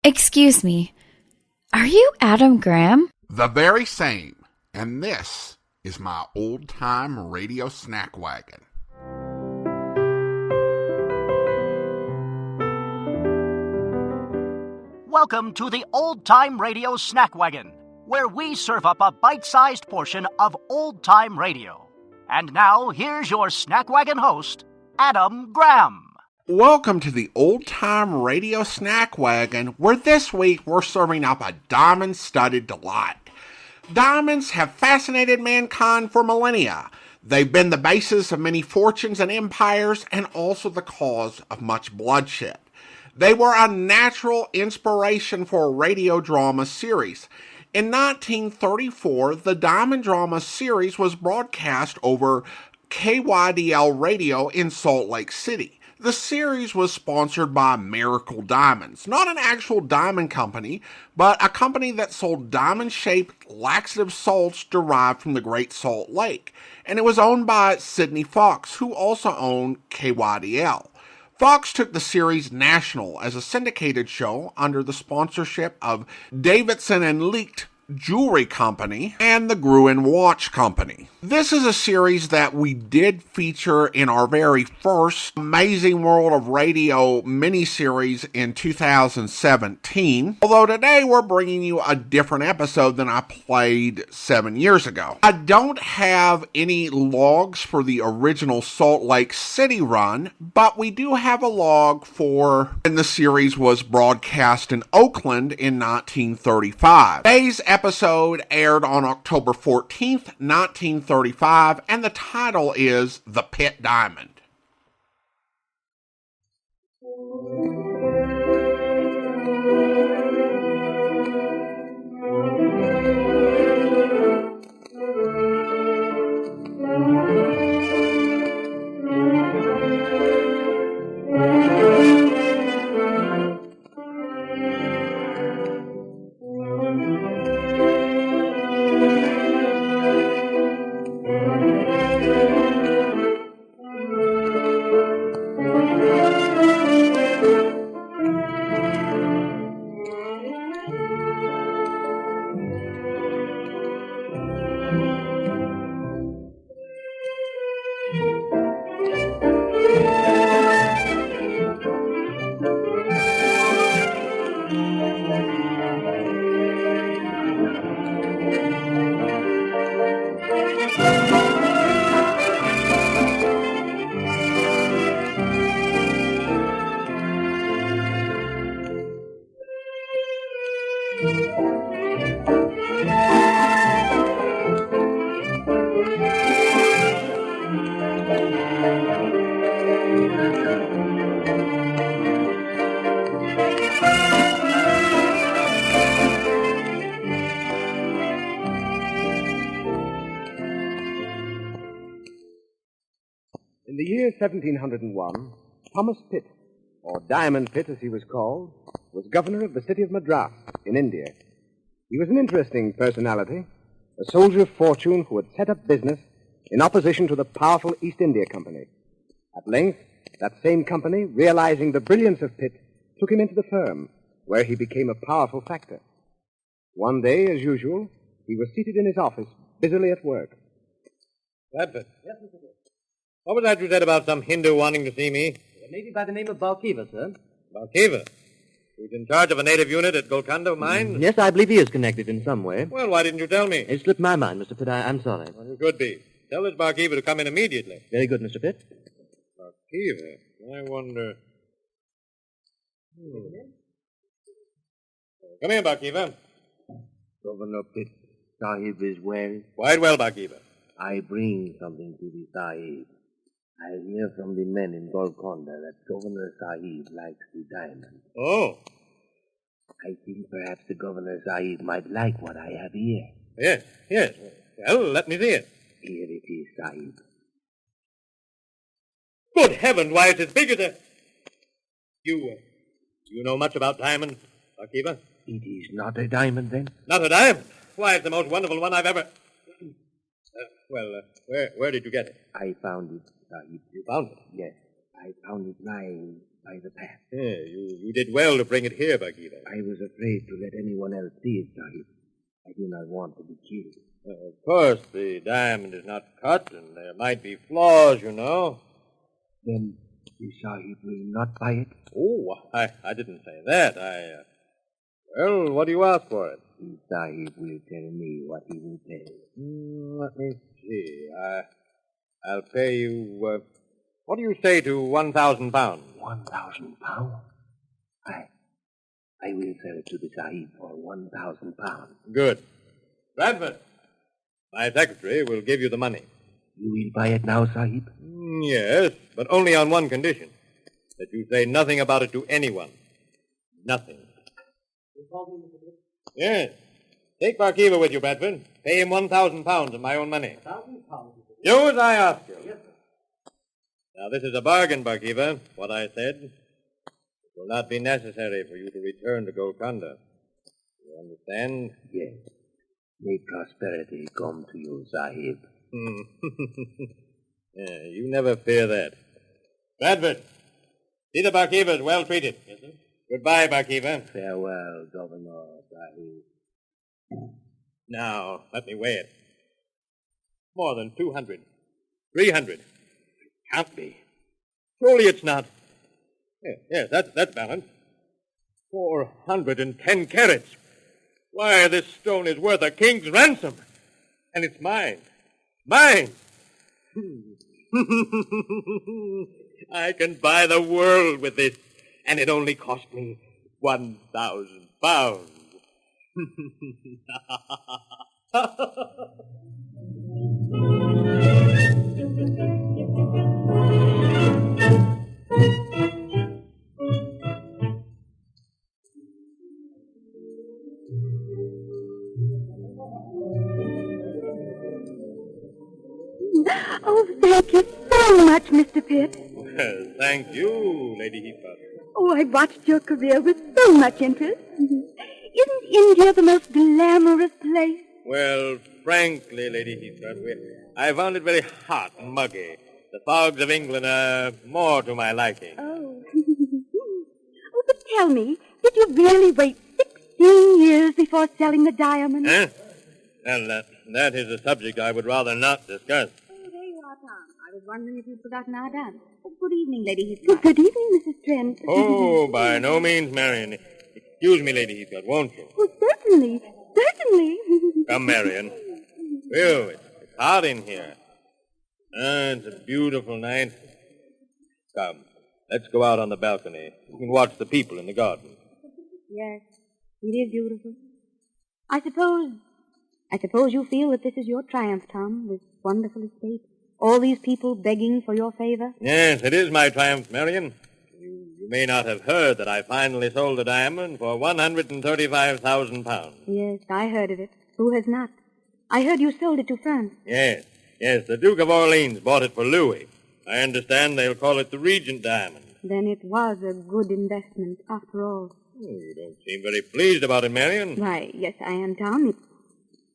Excuse me, are you Adam Graham? The very same. And this is my old-time radio snack wagon. Welcome to the Old-Time Radio Snack Wagon, where we serve up a bite-sized portion of old-time radio. And now, here's your snack wagon host, Adam Graham. Welcome to the Old-Time Radio Snack Wagon, where this week we're serving up a diamond-studded delight. Diamonds have fascinated mankind for millennia. They've been the basis of many fortunes and empires, and also the cause of much bloodshed. They were a natural inspiration for a radio drama series. In 1934, the Diamond Drama series was broadcast over KYDL radio in Salt Lake City. The series was sponsored by Miracle Diamonds, not an actual diamond company, but a company that sold diamond-shaped laxative salts derived from the Great Salt Lake, and it was owned by Sidney Fox, who also owned KYDL. Fox took the series national as a syndicated show under the sponsorship of Davidson and Leaked Jewelry Company and the Gruen Watch Company. This is a series that we did feature in our very first Amazing World of Radio miniseries in 2017, although today we're bringing you a different episode than I played 7 years ago. I don't have any logs for the original Salt Lake City run, but we do have a log for when the series was broadcast in Oakland in 1935. Today's episode aired on October 14th, 1935, and the title is The Pitt Diamond. In the year 1701, Thomas Pitt, or Diamond Pitt as he was called, was governor of the city of Madras in India. He was an interesting personality, a soldier of fortune who had set up business in opposition to the powerful East India Company. At length, that same company, realizing the brilliance of Pitt, took him into the firm, where he became a powerful factor. One day, as usual, he was seated in his office, busily at work. Bradford. Yes, Mr. Pitt. What was that you said about some Hindu wanting to see me? Maybe by the name of Balkiva, sir. Balkiva? He's in charge of a native unit at Golconda Mine? Yes, I believe he is connected in some way. Well, why didn't you tell me? It slipped my mind, Mr. Pitt. I'm sorry. Well, you could be. Tell this Balkiva to come in immediately. Very good, Mr. Pitt. Balkiva? I wonder... Come in, Balkiva. Governor Pitt, Sahib is well. Quite well, Balkiva. I bring something to the Sahib. I hear from the men in Golconda that Governor Sahib likes the diamond. Oh. I think perhaps the Governor Sahib might like what I have here. Yes. Well, let me see it. Here it is, Sahib. Good heavens, why, it's as big as a... You know much about diamonds, Balkiva? It is not a diamond, then? Not a diamond? Why, it's the most wonderful one I've ever... where did you get it? I found it, Sahib. You found it? Yes. I found it lying by the path. Yeah, you did well to bring it here, Bagheera. I was afraid to let anyone else see it, Sahib. I do not want to be killed. Of course, the diamond is not cut, and there might be flaws, you know. Then the Sahib will not buy it? Oh, I didn't say that. Well, what do you ask for it? The Sahib will tell me what he will pay. Let me see. I'll pay you, what do you say to 1,000 pounds? 1,000 pounds? I will sell it to the Sahib for 1,000 pounds. Good. Bradford, my secretary will give you the money. You will buy it now, Sahib? Yes, but only on one condition. That you say nothing about it to anyone. Nothing. Yes. Take Barkeever with you, Bradford. Pay him 1,000 pounds of my own money. 1,000 pounds? Do as I ask you. Yes, sir. Now, this is a bargain, Barkeever, what I said. It will not be necessary for you to return to Golconda. You understand? Yes. May prosperity come to you, Sahib. Yeah, you never fear that. Bradford, see the Barkeever is well treated. Yes, sir. Goodbye, Barkeever. Farewell, Governor Sahib. Now, let me weigh it. More than 200. 300. It can't be. Surely it's not. Yes, that's balanced. 410 carats. Why, this stone is worth a king's ransom. And it's mine. Mine. I can buy the world with this. And it only cost me 1,000 pounds. Oh, thank you so much, Mr. Pitt. Well, thank you, Lady Heathcliff. Oh, I watched your career with so much interest. Isn't India the most glamorous place? Well, frankly, Lady Heathcliff, I found it very hot and muggy. The fogs of England are more to my liking. Oh. Oh, but tell me, did you really wait 16 years before selling the diamond? Huh? Well, that is a subject I would rather not discuss. Oh, there you are, Tom. I was wondering if you'd forgotten our dance. Oh, good evening, Lady Heathcliff. Good evening, Mrs. Trent. Oh, by no means, Marion. Excuse me, Lady Heathcliff, won't you? Oh, certainly. Certainly. Come, Marion. Phew, it's hot in here. It's a beautiful night. Come, let's go out on the balcony. You can watch the people in the garden. Yes, it is beautiful. I suppose you feel that this is your triumph, Tom, this wonderful estate. All these people begging for your favor. Yes, it is my triumph, Marion. You may not have heard that I finally sold the diamond for 135,000 pounds. Yes, I heard of it. Who has not? I heard you sold it to France. Yes, the Duke of Orleans bought it for Louis. I understand they'll call it the Regent Diamond. Then it was a good investment, after all. You don't seem very pleased about it, Marion. Why, yes, I am, Tom.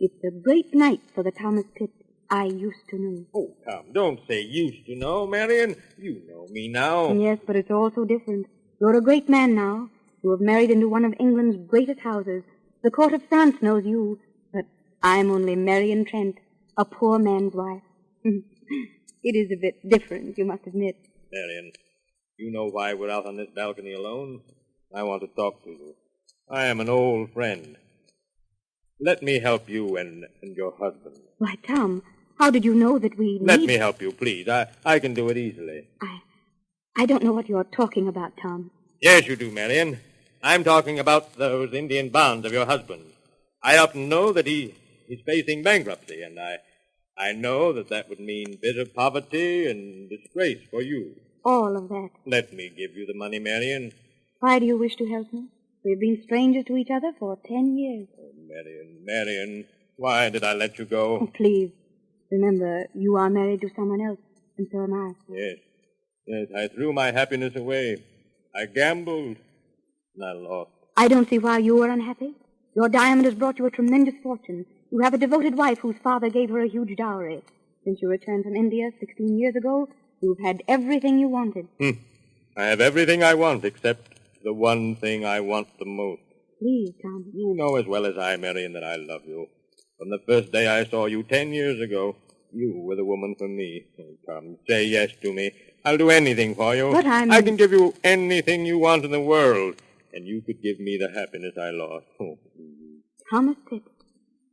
It's a great night for the Thomas Pitt I used to know. Oh, Tom, don't say used to know, Marion. You know me now. Yes, but it's all so different. You're a great man now. You have married into one of England's greatest houses. The court of France knows you, but I'm only Marion Trent, a poor man's wife. It is a bit different, you must admit. Marion, you know why we're out on this balcony alone? I want to talk to you. I am an old friend. Let me help you and your husband. Why, Tom, how did you know that we Let me help you, please. I can do it easily. I don't know what you're talking about, Tom. Yes, you do, Marion. I'm talking about those Indian bonds of your husband. I happen to know that he's facing bankruptcy, and I know that would mean bitter poverty and disgrace for you. All of that. Let me give you the money, Marion. Why do you wish to help me? We've been strangers to each other for 10 years. Oh, Marion, why did I let you go? Oh, please. Remember, you are married to someone else, and so am I. Yes, I threw my happiness away. I gambled, and I lost. I don't see why you are unhappy. Your diamond has brought you a tremendous fortune. You have a devoted wife whose father gave her a huge dowry. Since you returned from India 16 years ago, you've had everything you wanted. I have everything I want except the one thing I want the most. Please, Tom. You know as well as I, Marion, that I love you. From the first day I saw you 10 years ago, you were the woman for me. Oh, come, say yes to me. I'll do anything for you. But I can give you anything you want in the world, and you could give me the happiness I lost. Oh, please. Thomas Pitt,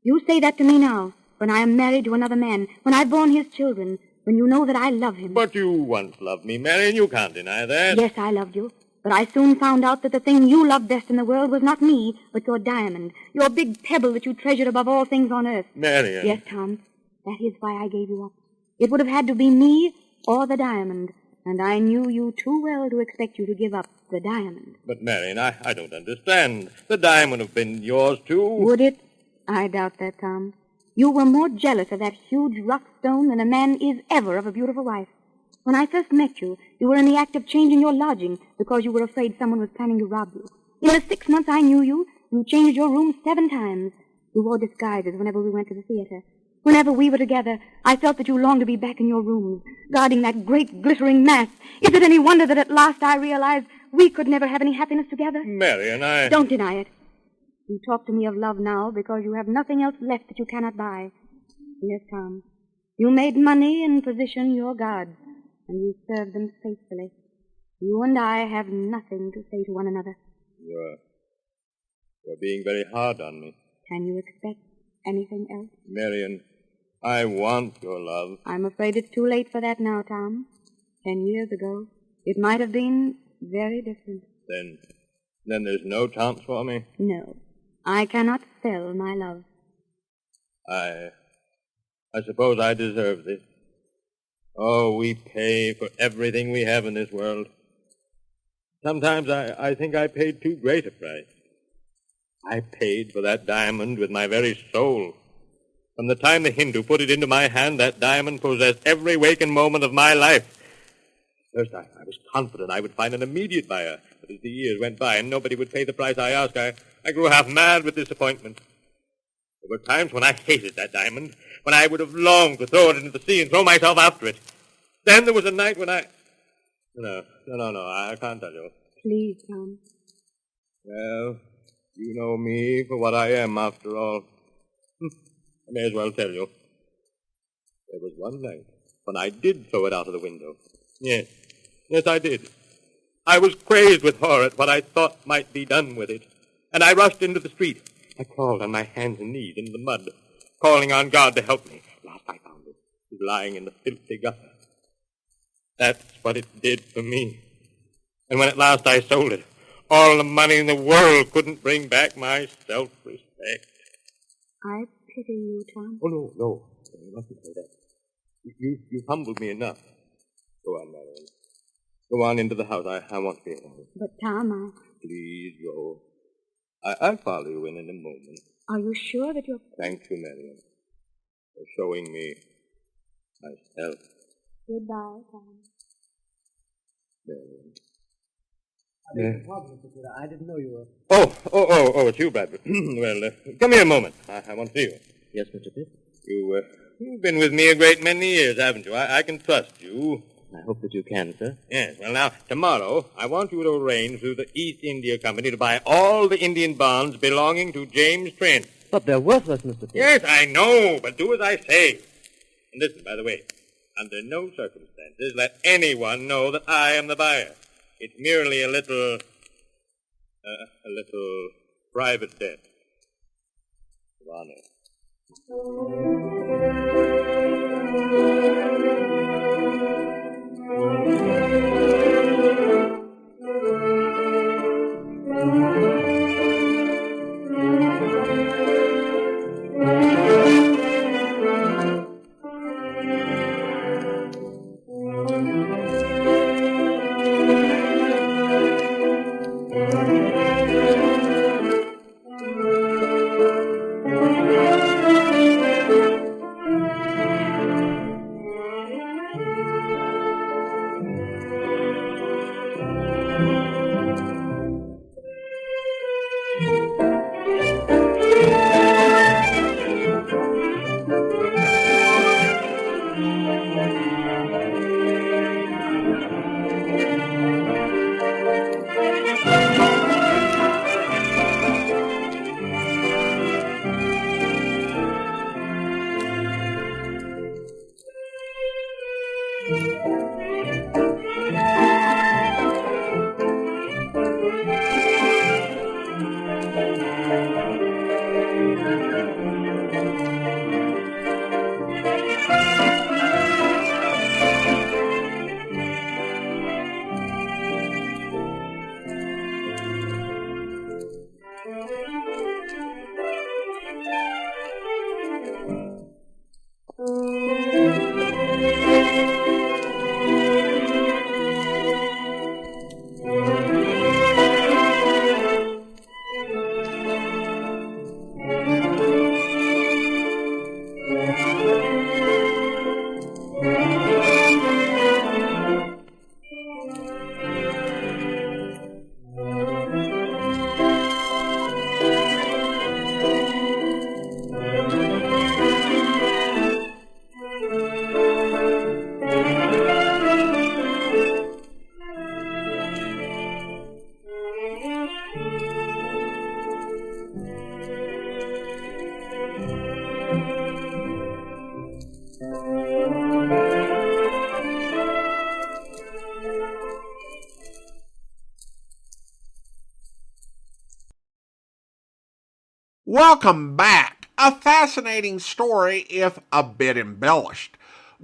you say that to me now, when I am married to another man, when I've borne his children, when you know that I love him. But you once loved me, Marion. You can't deny that. Yes, I loved you. But I soon found out that the thing you loved best in the world was not me, but your diamond, your big pebble that you treasured above all things on earth. Marion. Yes, Tom. That is why I gave you up. It would have had to be me or the diamond, and I knew you too well to expect you to give up the diamond. But, Marion, I don't understand. The diamond would have been yours, too. Would it? I doubt that, Tom. You were more jealous of that huge rock stone than a man is ever of a beautiful wife. When I first met you, you were in the act of changing your lodging because you were afraid someone was planning to rob you. In the 6 months I knew you, you changed your room 7 times. You wore disguises whenever we went to the theater. Whenever we were together, I felt that you longed to be back in your rooms, guarding that great glittering mass. Is it any wonder that at last I realized we could never have any happiness together? Marion, Don't deny it. You talk to me of love now because you have nothing else left that you cannot buy. Yes, Tom. You made money and position your gods, and you served them faithfully. You and I have nothing to say to one another. You're being very hard on me. Can you expect anything else? Marion, I want your love. I'm afraid it's too late for that now, Tom. 10 years ago, it might have been very different. Then there's no chance for me? No. I cannot sell my love. I suppose I deserve this. Oh, we pay for everything we have in this world. Sometimes I think I paid too great a price. I paid for that diamond with my very soul. From the time the Hindu put it into my hand, that diamond possessed every waking moment of my life. First, I was confident I would find an immediate buyer. But as the years went by and nobody would pay the price I asked, I grew half mad with disappointment. There were times when I hated that diamond, when I would have longed to throw it into the sea and throw myself after it. Then there was a night when No, I can't tell you. Please, Tom. Well, you know me for what I am, after all. I may as well tell you. There was one night when I did throw it out of the window. Yes, I did. I was crazed with horror at what I thought might be done with it, and I rushed into the street. I crawled on my hands and knees into the mud, calling on God to help me. At last I found it. It was lying in the filthy gutter. That's what it did for me. And when at last I sold it, all the money in the world couldn't bring back my self-respect. I pity you, Tom. Oh, no. You mustn't say that. You've humbled me enough. Go on, Marion. Go on into the house. I want to be alone. But, Tom, Please go. I'll follow you in a moment. Are you sure that you're... Thank you, Marion, for showing me myself. Goodbye, Tom. Marion. I didn't know you were... Oh, it's you, Bradford. Well, come here a moment. I want to see you. Yes, Mr. Pitt? You've been with me a great many years, haven't you? I can trust you. I hope that you can, sir. Yes, well, now, tomorrow, I want you to arrange through the East India Company to buy all the Indian bonds belonging to James Trent. But they're worthless, Mr. Pitt. Yes, I know, but do as I say. And listen, by the way, under no circumstances let anyone know that I am the buyer. It's merely a little private debt of honor. Welcome back. A fascinating story, if a bit embellished.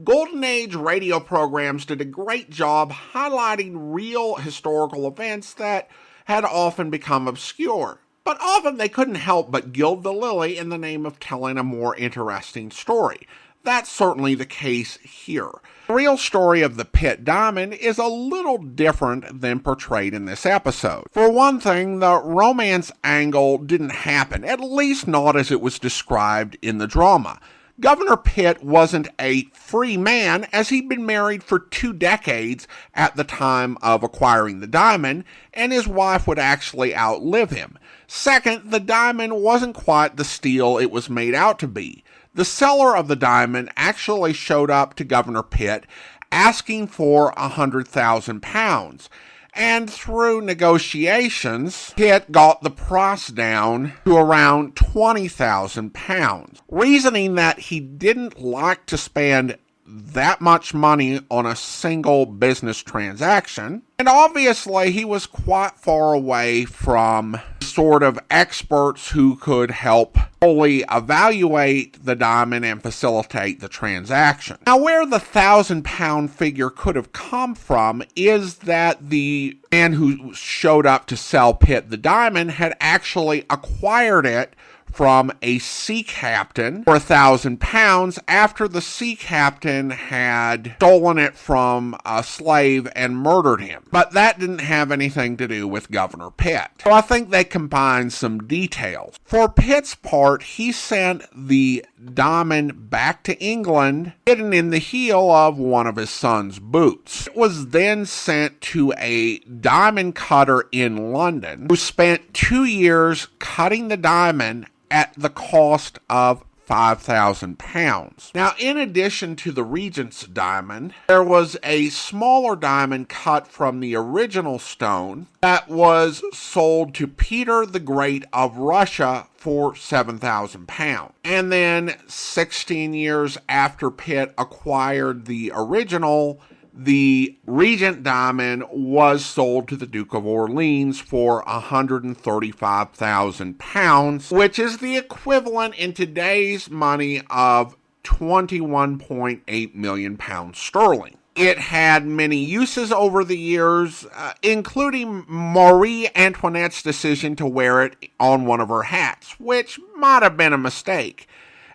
Golden Age radio programs did a great job highlighting real historical events that had often become obscure. But often they couldn't help but gild the lily in the name of telling a more interesting story. That's certainly the case here. The real story of the Pitt Diamond is a little different than portrayed in this episode. For one thing, the romance angle didn't happen, at least not as it was described in the drama. Governor Pitt wasn't a free man, as he'd been married for 2 decades at the time of acquiring the diamond, and his wife would actually outlive him. Second, the diamond wasn't quite the steal it was made out to be. The seller of the diamond actually showed up to Governor Pitt asking for £100,000. And through negotiations, Pitt got the price down to around £20,000, reasoning that he didn't like to spend that much money on a single business transaction. And obviously he was quite far away from sort of experts who could help fully evaluate the diamond and facilitate the transaction. Now, where the £1,000 figure could have come from is that the man who showed up to sell Pitt the diamond had actually acquired it from a sea captain for £1,000 after the sea captain had stolen it from a slave and murdered him. But that didn't have anything to do with Governor Pitt. So I think they combined some details. For Pitt's part, he sent the diamond back to England, hidden in the heel of one of his son's boots. It was then sent to a diamond cutter in London, who spent 2 years cutting the diamond at the cost of £5,000. Now, in addition to the Regent's diamond, there was a smaller diamond cut from the original stone that was sold to Peter the Great of Russia for £7,000. And then 16 years after Pitt acquired the original, the Regent Diamond was sold to the Duke of Orleans for £135,000, which is the equivalent in today's money of £21.8 million sterling. It had many uses over the years, including Marie Antoinette's decision to wear it on one of her hats, which might have been a mistake.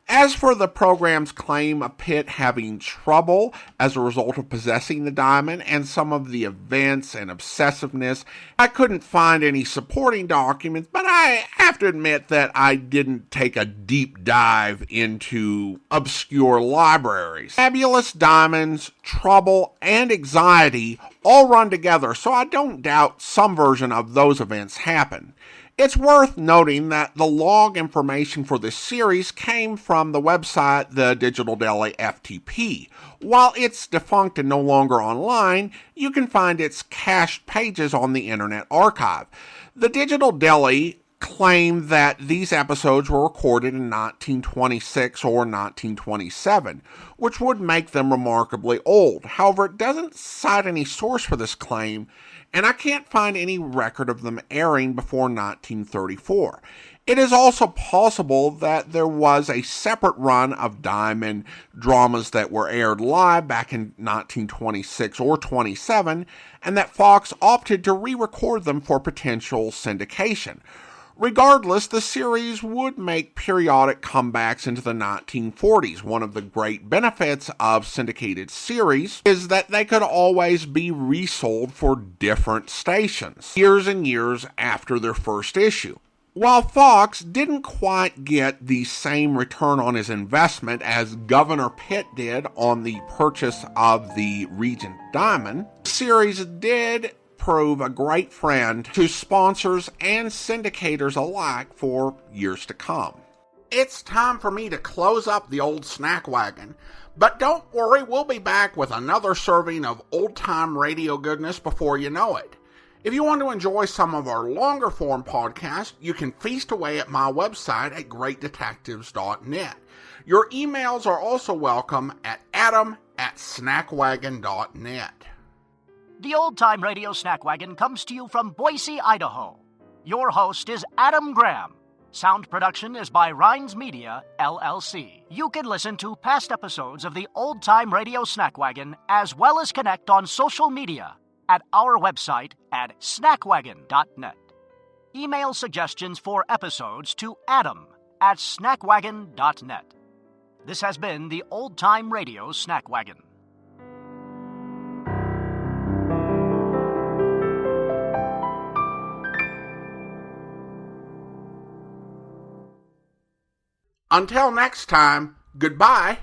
As for the program's claim of Pitt having trouble as a result of possessing the diamond and some of the events and obsessiveness, I couldn't find any supporting documents, but I have to admit that I didn't take a deep dive into obscure libraries. Fabulous diamonds, trouble, and anxiety all run together, so I don't doubt some version of those events happened. It's worth noting that the log information for this series came from the website The Digital Deli FTP. While it's defunct and no longer online, you can find its cached pages on the Internet Archive. The Digital Deli claimed that these episodes were recorded in 1926 or 1927, which would make them remarkably old. However, it doesn't cite any source for this claim, and I can't find any record of them airing before 1934. It is also possible that there was a separate run of Diamond dramas that were aired live back in 1926 or 27, and that Fox opted to re-record them for potential syndication. Regardless, the series would make periodic comebacks into the 1940s. One of the great benefits of syndicated series is that they could always be resold for different stations, years and years after their first issue. While Fox didn't quite get the same return on his investment as Governor Pitt did on the purchase of the Regent Diamond, the series did prove a great friend to sponsors and syndicators alike for years to come. It's time for me to close up the old snack wagon, but don't worry, we'll be back with another serving of old-time radio goodness before you know it. If you want to enjoy some of our longer form podcasts, you can feast away at my website at greatdetectives.net. Your emails are also welcome at adam@snackwagon.net. The Old Time Radio Snack Wagon comes to you from Boise, Idaho. Your host is Adam Graham. Sound production is by Rhines Media, LLC. You can listen to past episodes of the Old Time Radio Snack Wagon as well as connect on social media at our website at snackwagon.net. Email suggestions for episodes to adam@snackwagon.net. This has been the Old Time Radio Snack Wagon. Until next time, goodbye.